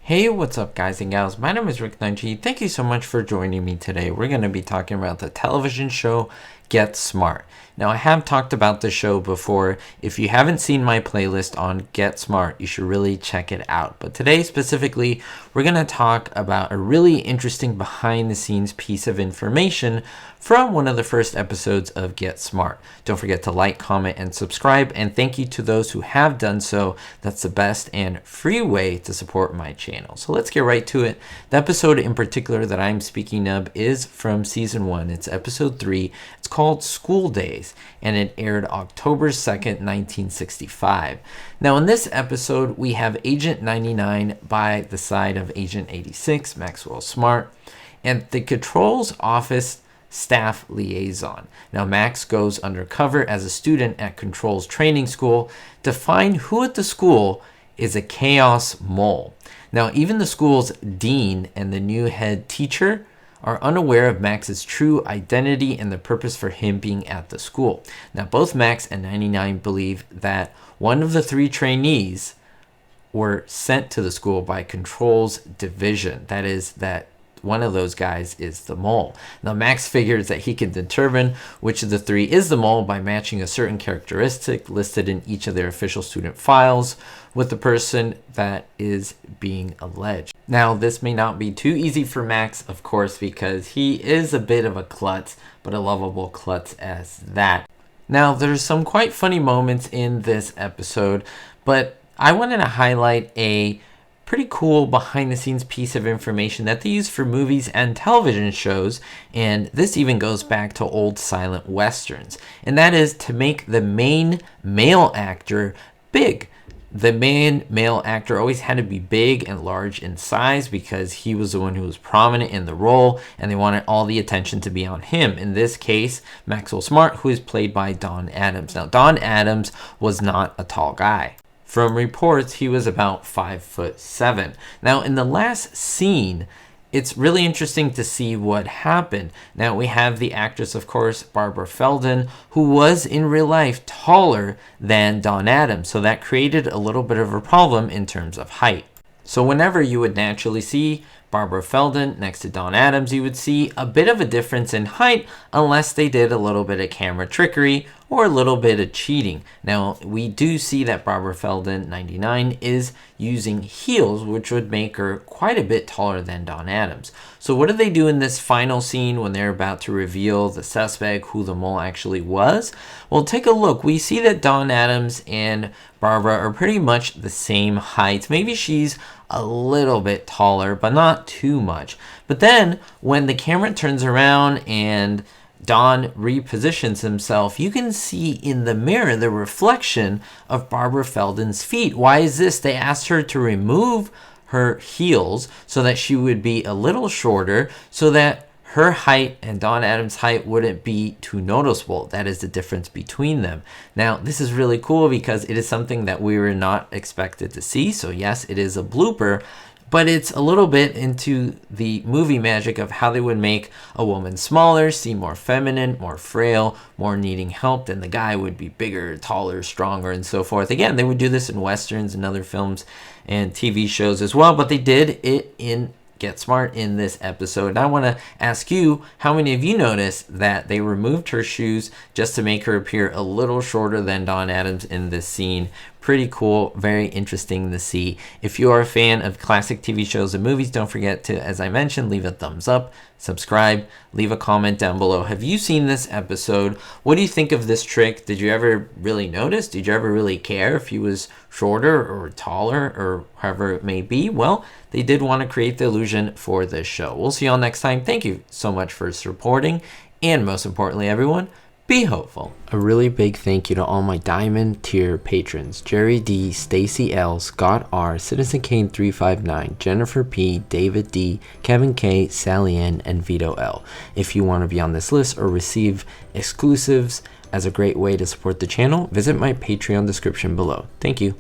Hey, what's up guys and gals? My name is Rick Nunji. Thank you so much for joining me today. We're going to be talking about the television show Get Smart. Now, I have talked about the show before. If you haven't seen my playlist on Get Smart, you should really check it out. But today specifically, we're going to talk about a really interesting behind the scenes piece of information from one of the first episodes of Get Smart. Don't forget to like, comment, and subscribe. And thank you to those who have done so. That's the best and free way to support my channel. So let's get right to it. The episode in particular that I'm speaking of is from season 1. It's episode 3. It's called School Days, and it aired October 2nd, 1965. Now in this episode, we have Agent 99 by the side of Agent 86, Maxwell Smart, and the Control's Office staff liaison. Now Max goes undercover as a student at Control's training school to find who at the school is a chaos mole. Now even the school's dean and the new head teacher are unaware of Max's true identity and the purpose for him being at the school. Now both Max and 99 believe that one of the 3 trainees were sent to the school by Control's division. That is, that one of those guys is the mole. Now Max figures that he can determine which of the 3 is the mole by matching a certain characteristic listed in each of their official student files with the person that is being alleged. Now this may not be too easy for Max, of course, because he is a bit of a klutz, but a lovable klutz as that. Now there's some quite funny moments in this episode, but I wanted to highlight a pretty cool behind the scenes piece of information that they use for movies and television shows, and this even goes back to old silent westerns, and that is to make the main male actor big. The main male actor always had to be big and large in size because he was the one who was prominent in the role, and they wanted all the attention to be on him. In this case, Maxwell Smart, who is played by Don Addams. Now Don Addams was not a tall guy. From reports, he was about 5'7". Now, in the last scene, it's really interesting to see what happened. Now, we have the actress, of course, Barbara Feldon, who was in real life taller than Don Addams. So that created a little bit of a problem in terms of height. So whenever you would naturally see Barbara Feldon next to Don Addams, you would see a bit of a difference in height unless they did a little bit of camera trickery or a little bit of cheating. Now, we do see that Barbara Feldon, 99, is using heels, which would make her quite a bit taller than Don Addams. So what do they do in this final scene when they're about to reveal the suspect, who the mole actually was? Well, take a look. We see that Don Addams and Barbara are pretty much the same height. Maybe she's a little bit taller, but not too much. But then when the camera turns around and Don repositions himself, you can see in the mirror the reflection of Barbara Feldon's feet. Why is this? They asked her to remove her heels so that she would be a little shorter, so that her height and Don Addams' height wouldn't be too noticeable. That is the difference between them. Now, this is really cool because it is something that we were not expected to see. So yes, it is a blooper, but it's a little bit into the movie magic of how they would make a woman smaller, seem more feminine, more frail, more needing help, and the guy would be bigger, taller, stronger, and so forth. Again, they would do this in westerns and other films and TV shows as well, but they did it in Get Smart in this episode. And I want to ask you, how many of you noticed that they removed her shoes just to make her appear a little shorter than Don Addams in this scene? Pretty cool, very interesting to see. If you are a fan of classic TV shows and movies, don't forget to, as I mentioned, leave a thumbs up, subscribe, leave a comment down below. Have you seen this episode? What do you think of this trick? Did you ever really notice? Did you ever really care if he was shorter or taller or however it may be? Well, they did want to create the illusion for this show. We'll see you all next time. Thank you so much for supporting, and most importantly, everyone, be hopeful. A really big thank you to all my Diamond tier patrons: Jerry D, Stacy L, Scott R, Citizen Kane 359, Jennifer P, David D, Kevin K, Sally N, and Vito L. If you want to be on this list or receive exclusives as a great way to support the channel, visit my Patreon description below. Thank you.